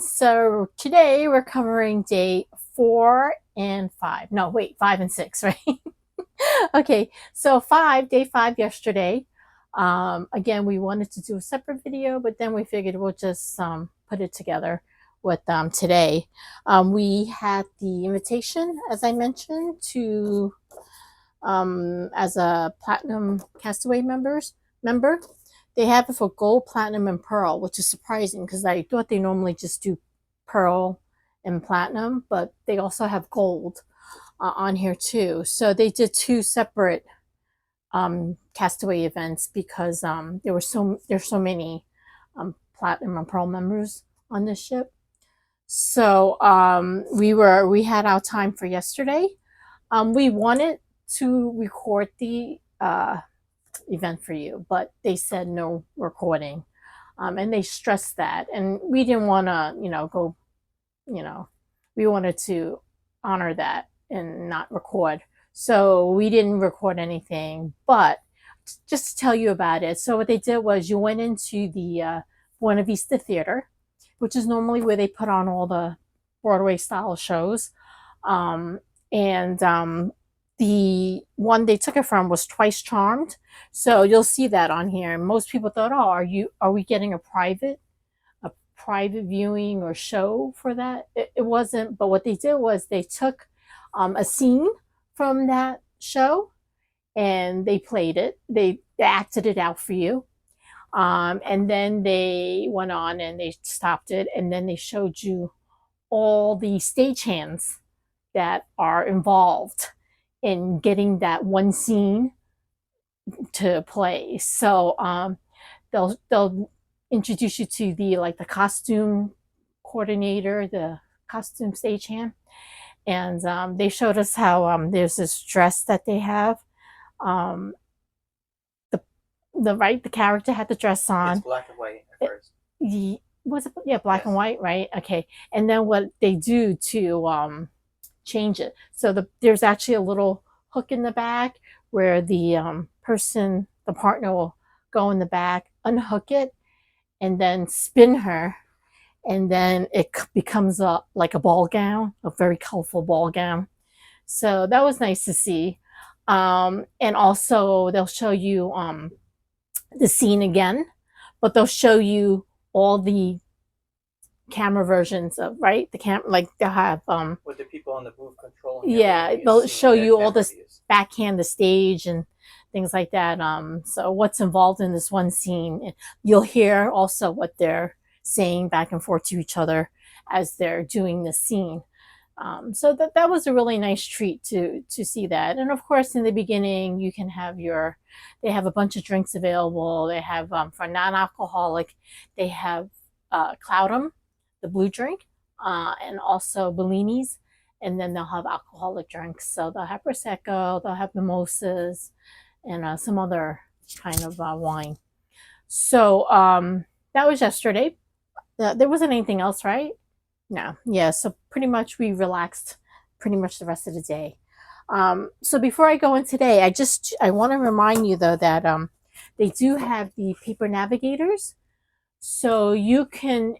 So today we're covering day 4 and 5. No, wait, 5 and 6, right? Okay, so day five yesterday. Again, we wanted to do a separate video, but then we figured we'll just put it together with today. We had the invitation, as I mentioned, to as a platinum Castaway member. They have it for gold, platinum, and pearl, which is surprising because I thought they normally just do pearl and platinum, but they also have gold on here too. So they did two separate Castaway events because there's so many platinum and pearl members on this ship. So we had our time for yesterday. We wanted to record the event for you, but they said no recording, and they stressed that, and we didn't want to, we wanted to honor that and not record. So we didn't record anything, but just to tell you about it. So what they did was you went into the Buena Vista Theater, which is normally where they put on all the Broadway style shows. The one they took it from was Twice Charmed. So you'll see that on here. Most people thought, oh, are we getting a private viewing or show for that? It wasn't, but what they did was they took a scene from that show and they played it. They acted it out for you. And then they went on and they stopped it, and then they showed you all the stagehands that are involved in getting that one scene to play. So they'll introduce you to the costume coordinator, the costume stagehand, and they showed us how there's this dress that they have. The character had the dress on. It's black and white at first. Was it? Yeah, black and white, right? Okay. And then what they do to change it. So there's actually a little hook in the back where the partner will go in the back, unhook it, and then spin her, and then it becomes like a ball gown, a very colorful ball gown. So that was nice to see. And also they'll show you the scene again, but they'll show you all the camera versions of, right, the camera, like they'll have with the people on the booth controlling. Yeah, they'll show you all this backhand the stage and things like that. So what's involved in this one scene, you'll hear also what they're saying back and forth to each other as they're doing the scene. So that was a really nice treat to see that. And of course, in the beginning, you can have they have a bunch of drinks available. They have, for non-alcoholic, they have Cloudum, the blue drink, and also Bellinis. And then they'll have alcoholic drinks. So they'll have Prosecco, they'll have mimosas, and some other kind of wine. So that was yesterday. There wasn't anything else, right? No. Yeah, so pretty much we relaxed pretty much the rest of the day. So before I go in today, I want to remind you though that they do have the paper navigators. So you can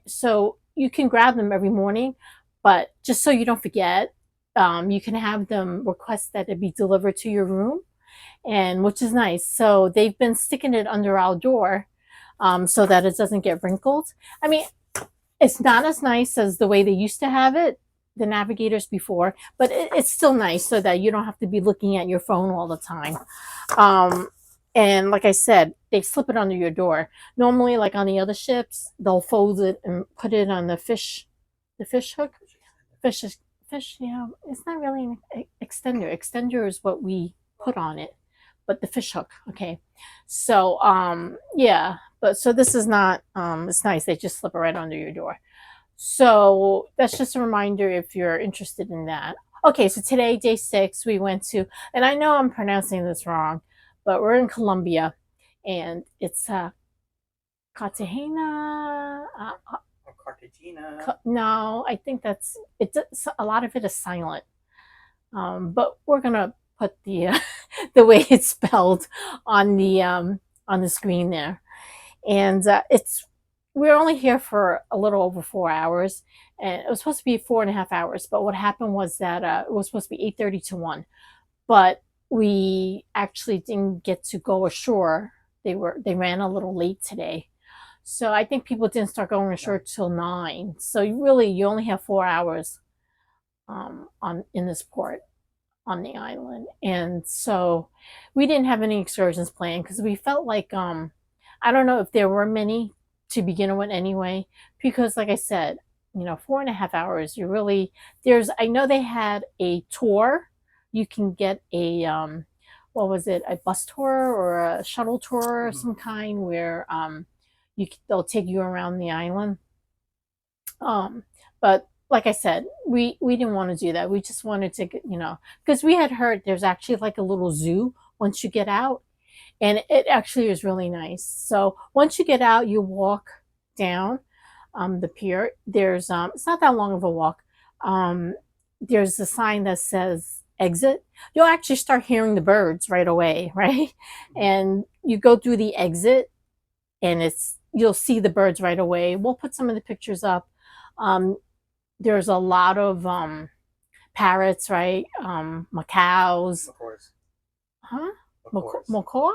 grab them every morning, but just so you don't forget, you can have them request that it be delivered to your room, and which is nice. So they've been sticking it under our door so that it doesn't get wrinkled. I mean, it's not as nice as the way they used to have it, the navigators before, but it's still nice so that you don't have to be looking at your phone all the time. And like I said, they slip it under your door. Normally, like on the other ships, they'll fold it and put it on the fish hook. Fish, it's not really an extender. Extender is what we put on it, but the fish hook, okay. So, yeah, but so this is not, it's nice. They just slip it right under your door. So that's just a reminder if you're interested in that. Okay, so today, day 6, we went to, and I know I'm pronouncing this wrong, but we're in Colombia, and it's Cartagena. Cartagena. No, I think it's a lot of it is silent. But we're gonna put the the way it's spelled on the screen there, and we were only here for a little over 4 hours, and it was supposed to be 4.5 hours. But what happened was that it was supposed to be 8:30 to 1, but we actually didn't get to go ashore. They ran a little late today, so I think people didn't start going ashore till 9. So you only have 4 hours on in this port on the island, and so we didn't have any excursions planned because we felt like I don't know if there were many to begin with anyway, because like I said, 4.5 hours, you really I know they had a tour. You can get a what was it, a bus tour or a shuttle tour of some kind where they'll take you around the island. But like I said, we didn't want to do that. We just wanted to, because we had heard there's actually like a little zoo once you get out, and it actually is really nice. So once you get out, you walk down the pier. There's it's not that long of a walk. There's a sign that says exit. You'll actually start hearing the birds right away, right? And you go through the exit, and you'll see the birds right away. We'll put some of the pictures up. There's a lot of parrots, right? Macaws. Macaws. Huh? Macaws. Macaw?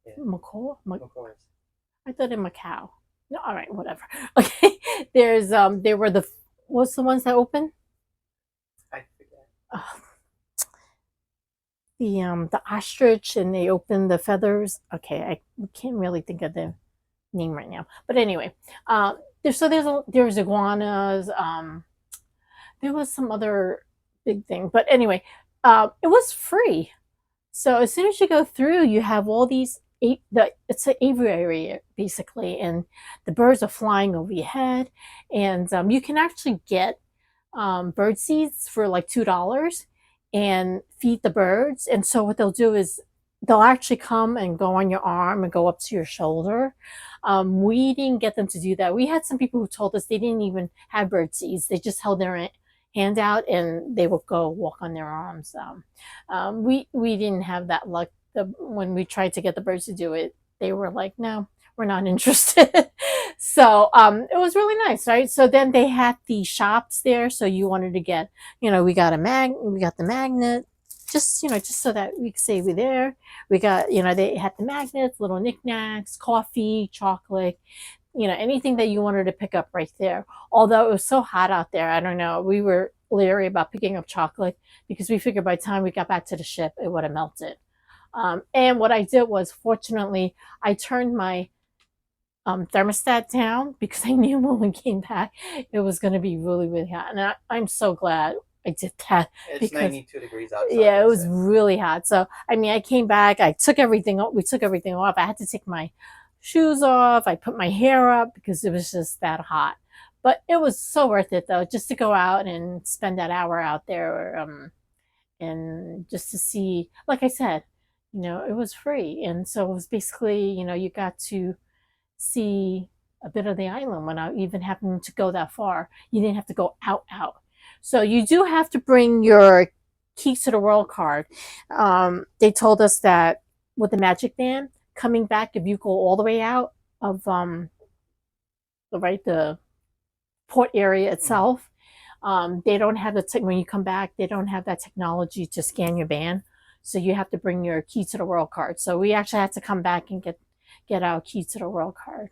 Yeah. Macaw? Macaws. I thought in Macau. No, all right, whatever. Okay. There were what's the ones that open? I forget. The ostrich, and they open the feathers. Okay, I can't really think of the name right now. But anyway, there's iguanas. There was some other big thing, but anyway, it was free. So as soon as you go through, you have all these it's an aviary basically, and the birds are flying over your head, and you can actually get bird seeds for like $2 and feed the birds. And so what they'll do is they'll actually come and go on your arm and go up to your shoulder. We didn't get them to do that. We had some people who told us they didn't even have bird seeds. They just held their hand out and they would go walk on their arms. We didn't have that luck. When we tried to get the birds to do it, they were like, no, we're not interested. So it was really nice, right? So then they had the shops there. So you wanted to get, we got the magnet, just so that we could say we're there. We got, they had the magnets, little knickknacks, coffee, chocolate, anything that you wanted to pick up right there. Although it was so hot out there, I don't know, we were leery about picking up chocolate because we figured by the time we got back to the ship, it would have melted. And what I did was, fortunately, I turned my thermostat down because I knew when we came back, it was going to be really, really hot. And I'm so glad I did that. It's 92 degrees outside. Yeah, it was really hot. So, I mean, I came back, we took everything off. I had to take my shoes off. I put my hair up because it was just that hot. But it was so worth it, though, just to go out and spend that hour out there, and just to see, like I said, it was free. And so it was basically, you got to see a bit of the island without even having to go that far. You didn't have to go out. So you do have to bring your keys to the world card. They told us that with the Magic Band, coming back, if you go all the way out of the port area itself, they don't have when you come back, they don't have that technology to scan your band. So you have to bring your key to the world card. So we actually had to come back and get our key to the world card.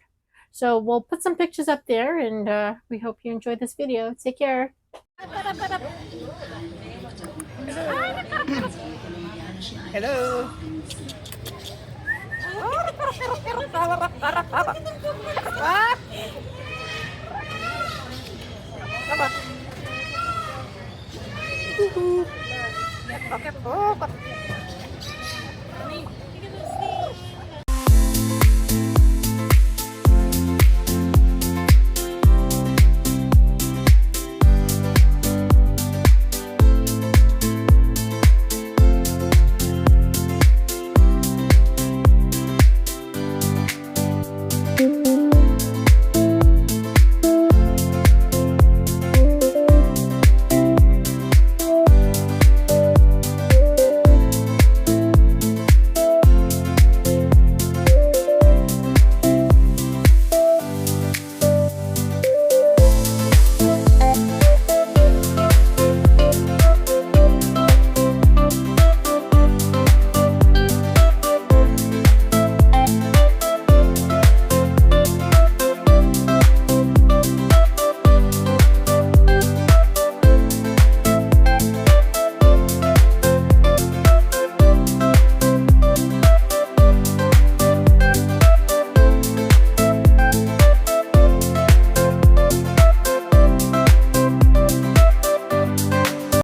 So we'll put some pictures up there, and we hope you enjoyed this video. Take care. Hello. Hello.